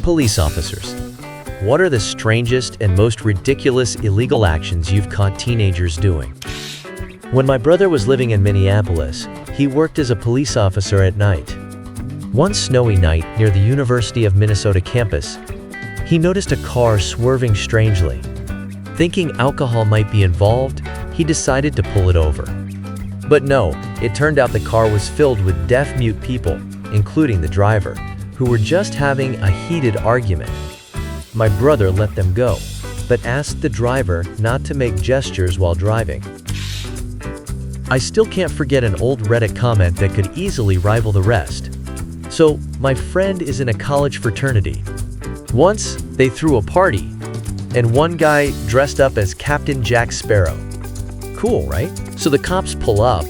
Police officers, what are the strangest and most ridiculous illegal actions you've caught teenagers doing? When my brother was living in Minneapolis, he worked as a police officer at night. One snowy night near the University of Minnesota campus, he noticed a car swerving strangely. Thinking alcohol might be involved, he decided to pull it over. But no, it turned out the car was filled with deaf-mute people, including the driver, who were just having a heated argument. My brother let them go, but asked the driver not to make gestures while driving. I still can't forget an old Reddit comment that could easily rival the rest. So, my friend is in a college fraternity. Once, they threw a party, and one guy dressed up as Captain Jack Sparrow. Cool, right? So the cops pull up,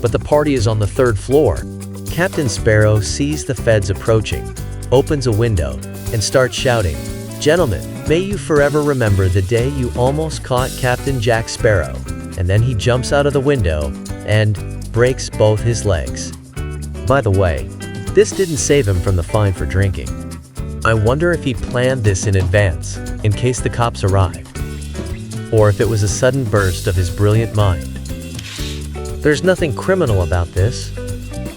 but the party is on the third floor. Captain Sparrow sees the feds approaching, opens a window, and starts shouting, "Gentlemen, may you forever remember the day you almost caught Captain Jack Sparrow." And then he jumps out of the window and breaks both his legs. By the way, this didn't save him from the fine for drinking. I wonder if he planned this in advance, in case the cops arrived, or if it was a sudden burst of his brilliant mind. There's nothing criminal about this,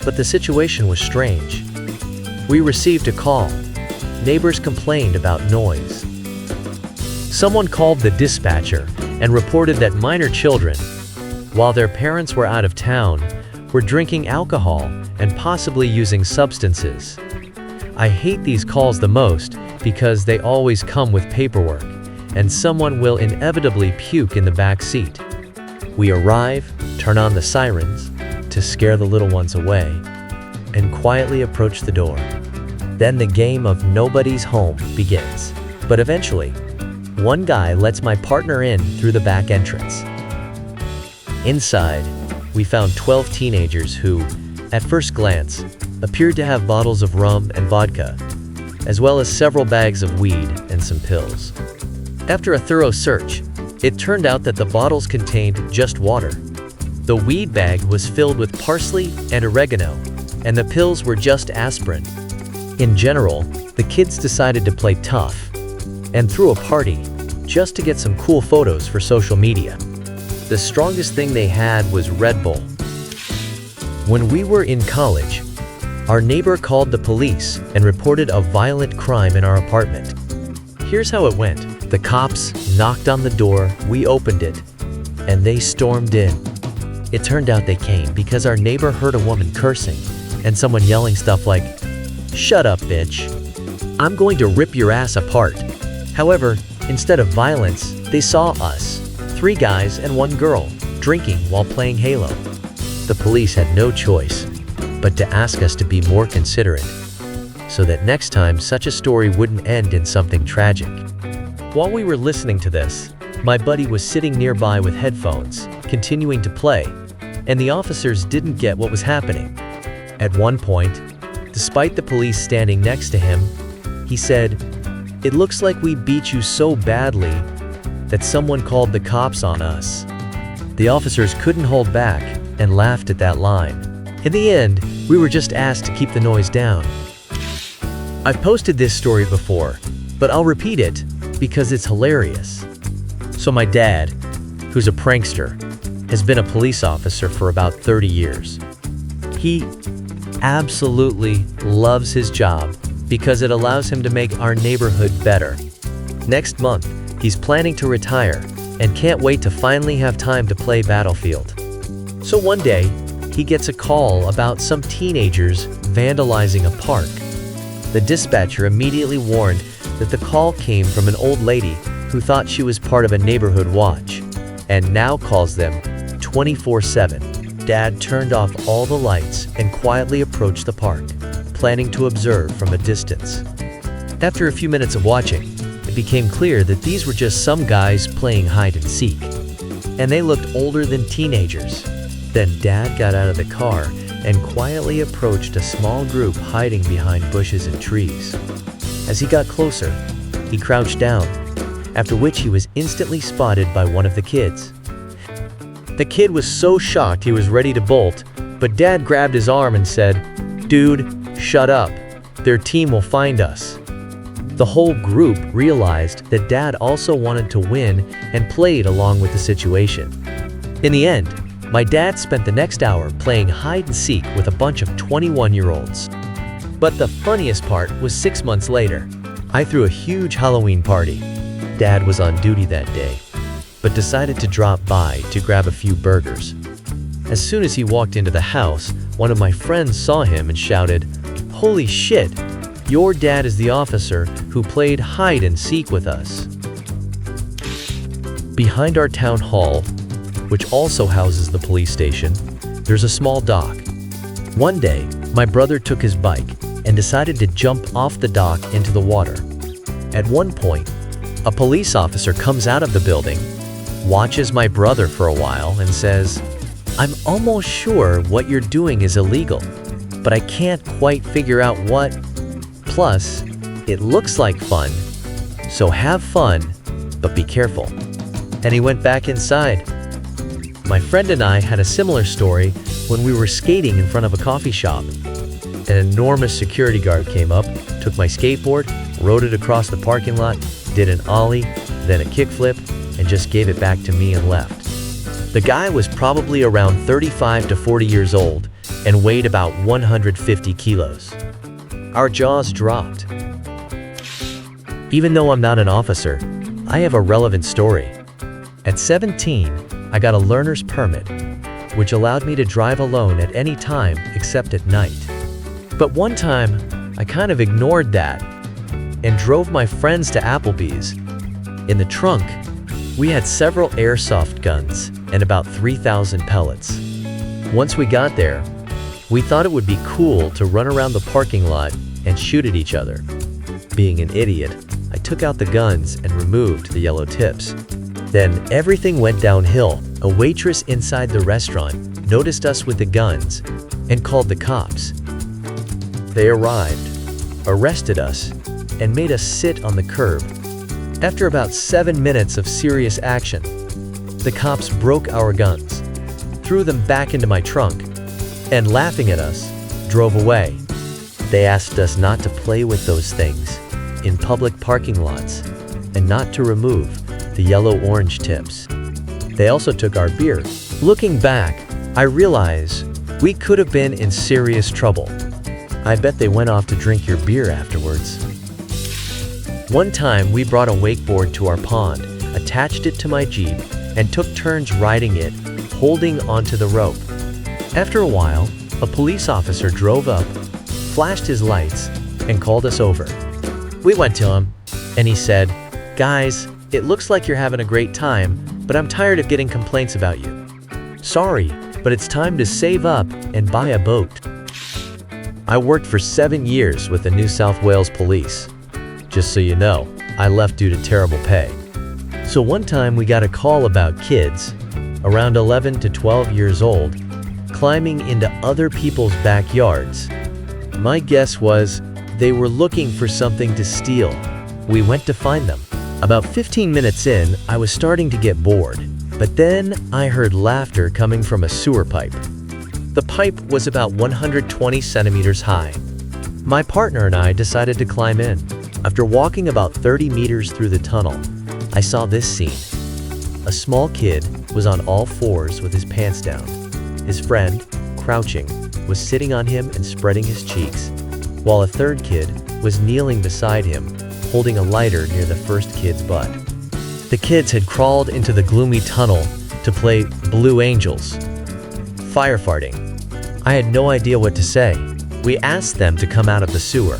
but the situation was strange. We received a call. Neighbors complained about noise. Someone called the dispatcher and reported that minor children, while their parents were out of town, were drinking alcohol and possibly using substances. I hate these calls the most because they always come with paperwork, and someone will inevitably puke in the back seat. We arrive, turn on the sirens to scare the little ones away, and quietly approach the door. Then the game of nobody's home begins. But eventually, one guy lets my partner in through the back entrance. Inside, we found 12 teenagers who, at first glance, appeared to have bottles of rum and vodka, as well as several bags of weed and some pills. After a thorough search, it turned out that the bottles contained just water. The weed bag was filled with parsley and oregano, and the pills were just aspirin. In general, the kids decided to play tough and threw a party just to get some cool photos for social media. The strongest thing they had was Red Bull. When we were in college, our neighbor called the police and reported a violent crime in our apartment. Here's how it went. The cops knocked on the door, we opened it, and they stormed in. It turned out they came because our neighbor heard a woman cursing and someone yelling stuff like, "Shut up, bitch. I'm going to rip your ass apart." However, instead of violence, they saw us, 3 guys and 1 girl, drinking while playing Halo. The police had no choice but to ask us to be more considerate, so that next time such a story wouldn't end in something tragic. While we were listening to this, my buddy was sitting nearby with headphones, continuing to play, and the officers didn't get what was happening. At one point, despite the police standing next to him, he said, "It looks like we beat you so badly that someone called the cops on us." The officers couldn't hold back and laughed at that line. In the end, we were just asked to keep the noise down. I've posted this story before, but I'll repeat it because it's hilarious. So my dad, who's a prankster, has been a police officer for about 30 years. He absolutely loves his job because it allows him to make our neighborhood better. Next month, he's planning to retire and can't wait to finally have time to play Battlefield. So one day, he gets a call about some teenagers vandalizing a park. The dispatcher immediately warned that the call came from an old lady who thought she was part of a neighborhood watch, and now calls them 24/7. Dad turned off all the lights and quietly approached the park, planning to observe from a distance. After a few minutes of watching, it became clear that these were just some guys playing hide and seek, and they looked older than teenagers. Then Dad got out of the car and quietly approached a small group hiding behind bushes and trees. As he got closer, he crouched down, after which he was instantly spotted by one of the kids. The kid was so shocked he was ready to bolt, but Dad grabbed his arm and said, "Dude, shut up. Their team will find us." The whole group realized that Dad also wanted to win and played along with the situation. In the end, my dad spent the next hour playing hide and seek with a bunch of 21-year-olds. But the funniest part was 6 months later. I threw a huge Halloween party. Dad was on duty that day, but decided to drop by to grab a few burgers. As soon as he walked into the house, one of my friends saw him and shouted, "Holy shit, your dad is the officer who played hide and seek with us." Behind our town hall, which also houses the police station, there's a small dock. One day, my brother took his bike and decided to jump off the dock into the water. At one point, a police officer comes out of the building, watches my brother for a while, and says, "I'm almost sure what you're doing is illegal, but I can't quite figure out what. Plus, it looks like fun, so have fun, but be careful." And he went back inside. My friend and I had a similar story when we were skating in front of a coffee shop. An enormous security guard came up, took my skateboard, rode it across the parking lot, did an ollie, then a kickflip, and just gave it back to me and left. The guy was probably around 35 to 40 years old and weighed about 150 kilos. Our jaws dropped. Even though I'm not an officer, I have a relevant story. At 17, I got a learner's permit, which allowed me to drive alone at any time except at night. But one time, I kind of ignored that and drove my friends to Applebee's. In the trunk, we had several airsoft guns and about 3,000 pellets. Once we got there, we thought it would be cool to run around the parking lot and shoot at each other. Being an idiot, I took out the guns and removed the yellow tips. Then everything went downhill. A waitress inside the restaurant noticed us with the guns and called the cops. They arrived, arrested us, and made us sit on the curb. After about 7 minutes of serious action, the cops broke our guns, threw them back into my trunk, and laughing at us, drove away. They asked us not to play with those things in public parking lots and not to remove the yellow-orange tips. They also took our beer. Looking back, I realize we could have been in serious trouble. I bet they went off to drink your beer afterwards. One time, we brought a wakeboard to our pond, attached it to my Jeep, and took turns riding it, holding onto the rope. After a while, a police officer drove up, flashed his lights, and called us over. We went to him, and he said, "Guys, it looks like you're having a great time, but I'm tired of getting complaints about you. Sorry, but it's time to save up and buy a boat." I worked for 7 years with the New South Wales Police. Just so you know, I left due to terrible pay. So one time we got a call about kids, around 11 to 12 years old, climbing into other people's backyards. My guess was they were looking for something to steal. We went to find them. About 15 minutes in, I was starting to get bored, but then I heard laughter coming from a sewer pipe. The pipe was about 120 centimeters high. My partner and I decided to climb in. After walking about 30 meters through the tunnel, I saw this scene. A small kid was on all fours with his pants down. His friend, crouching, was sitting on him and spreading his cheeks, while a third kid was kneeling beside him, holding a lighter near the first kid's butt. The kids had crawled into the gloomy tunnel to play Blue Angels. Firefighting. I had no idea what to say. We asked them to come out of the sewer,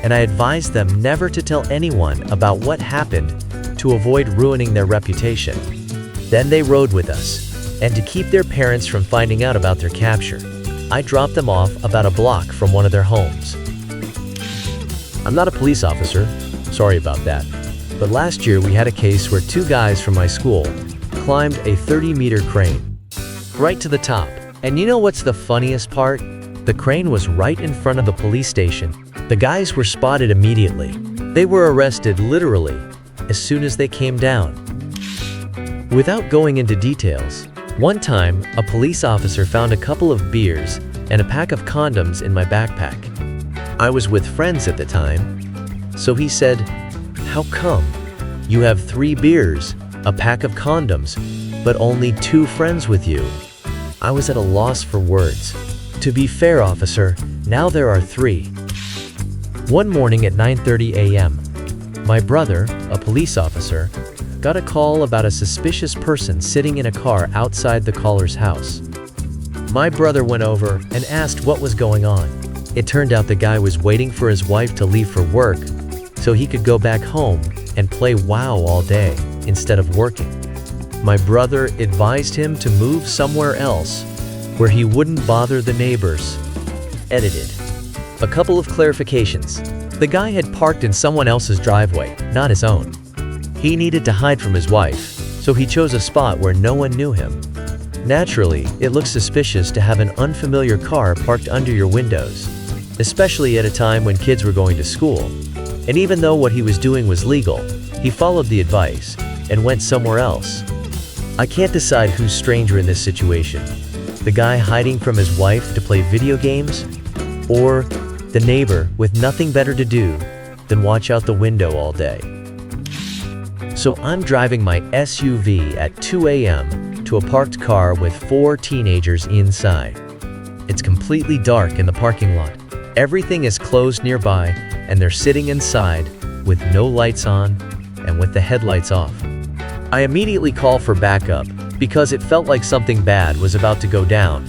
and I advised them never to tell anyone about what happened to avoid ruining their reputation. Then they rode with us, and to keep their parents from finding out about their capture, I dropped them off about a block from one of their homes. I'm not a police officer, sorry about that, but last year we had a case where 2 guys from my school climbed a 30-meter crane right to the top. And you know what's the funniest part? The crane was right in front of the police station. The guys were spotted immediately. They were arrested literally as soon as they came down. Without going into details, one time a police officer found a couple of beers and a pack of condoms in my backpack. I was with friends at the time, so he said, How come? You have 3 beers, a pack of condoms, but only 2 friends with you. I was at a loss for words. To be fair, officer, now there are 3. One morning at 9:30 a.m., my brother, a police officer, got a call about a suspicious person sitting in a car outside the caller's house. My brother went over and asked what was going on. It turned out the guy was waiting for his wife to leave for work so he could go back home and play WoW all day instead of working. My brother advised him to move somewhere else where he wouldn't bother the neighbors. Edited. A couple of clarifications. The guy had parked in someone else's driveway, not his own. He needed to hide from his wife, so he chose a spot where no one knew him. Naturally, it looks suspicious to have an unfamiliar car parked under your windows, especially at a time when kids were going to school. And even though what he was doing was legal, he followed the advice and went somewhere else. I can't decide who's stranger in this situation, the guy hiding from his wife to play video games, or the neighbor with nothing better to do than watch out the window all day. So I'm driving my SUV at 2 a.m. to a parked car with 4 teenagers inside. It's completely dark in the parking lot. Everything is closed nearby, and they're sitting inside with no lights on and with the headlights off. I immediately call for backup because it felt like something bad was about to go down.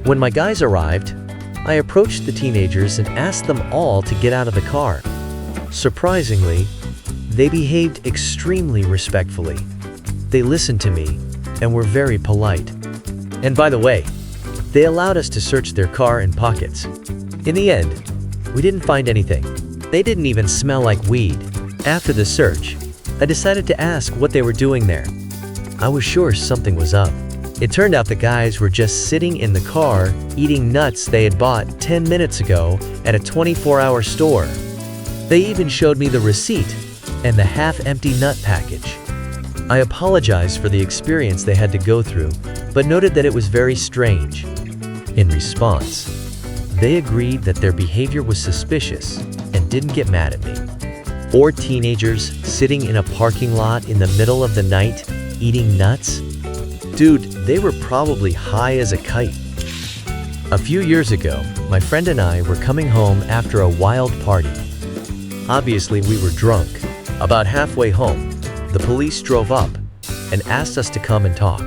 When my guys arrived, I approached the teenagers and asked them all to get out of the car. Surprisingly, they behaved extremely respectfully. They listened to me and were very polite. And by the way, they allowed us to search their car and pockets. In the end, we didn't find anything. They didn't even smell like weed. After the search, I decided to ask what they were doing there. I was sure something was up. It turned out the guys were just sitting in the car eating nuts they had bought 10 minutes ago at a 24-hour store. They even showed me the receipt and the half-empty nut package. I apologized for the experience they had to go through, but noted that it was very strange. In response, they agreed that their behavior was suspicious and didn't get mad at me. 4 teenagers sitting in a parking lot in the middle of the night eating nuts? Dude, they were probably high as a kite. A few years ago, my friend and I were coming home after a wild party. Obviously, we were drunk. About halfway home, the police drove up and asked us to come and talk.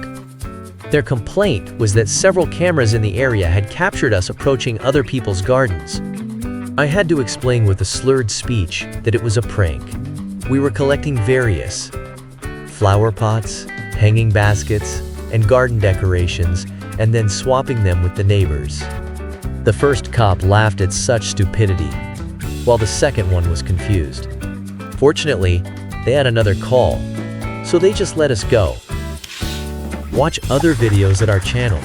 Their complaint was that several cameras in the area had captured us approaching other people's gardens. I had to explain with a slurred speech that it was a prank. We were collecting various flower pots, hanging baskets, and garden decorations, and then swapping them with the neighbors. The first cop laughed at such stupidity, while the second one was confused. Fortunately, they had another call, so they just let us go. Watch other videos at our channel.